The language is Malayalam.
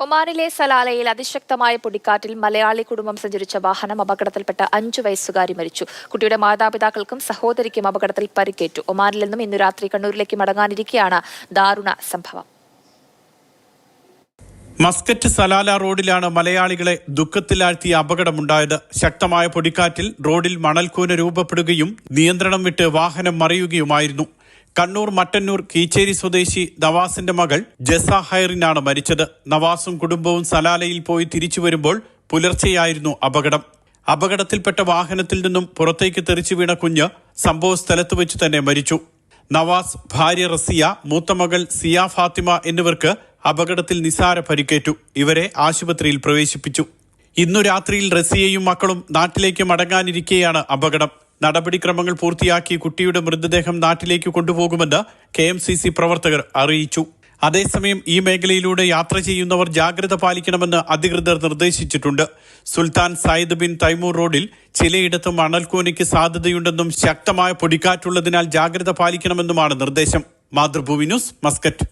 ഒമാനിലെ സലാലയിൽ അതിശക്തമായ പൊടിക്കാറ്റിൽ മലയാളി കുടുംബം സഞ്ചരിച്ച വാഹനം അപകടത്തിൽപ്പെട്ട 5 വയസ്സുകാരി മരിച്ചു. കുട്ടിയുടെ മാതാപിതാക്കൾക്കും സഹോദരിക്കും അപകടത്തിൽ പരിക്കേറ്റു. ഒമാനിൽ നിന്നും ഇന്നു രാത്രി കണ്ണൂരിലേക്ക് മടങ്ങാനിരിക്കെയാണ് ദാരുണ സംഭവം. മസ്കറ്റ് സലാല റോഡിലാണ് മലയാളികളെ ദുഃഖത്തിലാഴ്ത്തിയ അപകടമുണ്ടായത്. ശക്തമായ പൊടിക്കാറ്റിൽ റോഡിൽ മണൽക്കൂന രൂപപ്പെടുകയും നിയന്ത്രണം വിട്ട് വാഹനം മറിയുകയുമായിരുന്നു. കണ്ണൂർ മട്ടന്നൂർ കീച്ചേരി സ്വദേശി നവാസിന്റെ മകൾ ജസ ഹൈറിനാണ് മരിച്ചത്. നവാസും കുടുംബവും സലാലയിൽ പോയി തിരിച്ചു വരുമ്പോൾ പുലർച്ചെയായിരുന്നു അപകടം. അപകടത്തിൽപ്പെട്ട വാഹനത്തിൽ നിന്നും പുറത്തേക്ക് തെറിച്ചു വീണ കുഞ്ഞ് സംഭവ സ്ഥലത്ത് വെച്ച് തന്നെ മരിച്ചു. നവാസ്, ഭാര്യ റസിയ, മൂത്തമകൾ സിയ ഫാത്തിമ എന്നിവർക്ക് അപകടത്തിൽ നിസാര പരിക്കേറ്റു. ഇവരെ ആശുപത്രിയിൽ പ്രവേശിപ്പിച്ചു. ഇന്നു രാത്രിയിൽ റസിയയും മക്കളും നാട്ടിലേക്ക് മടങ്ങാനിരിക്കെയാണ് അപകടം. നടപടിക്രമങ്ങൾ പൂർത്തിയാക്കി കുട്ടിയുടെ മൃതദേഹം നാട്ടിലേക്ക് കൊണ്ടുപോകുമെന്ന് KMCC പ്രവർത്തകർ അറിയിച്ചു. അതേസമയം ഈ മേഖലയിലൂടെ യാത്ര ചെയ്യുന്നവർ ജാഗ്രത പാലിക്കണമെന്ന് അധികൃതർ നിർദ്ദേശിച്ചിട്ടുണ്ട്. സുൽത്താൻ സയ്യിദ് ബിൻ തൈമൂർ റോഡിൽ ചിലയിടത്ത് മണൽക്കൂനയ്ക്ക് സാധ്യതയുണ്ടെന്നും ശക്തമായ പൊടിക്കാറ്റുള്ളതിനാൽ ജാഗ്രത പാലിക്കണമെന്നുമാണ് നിർദ്ദേശം. Mathrubhumi news, Muscat.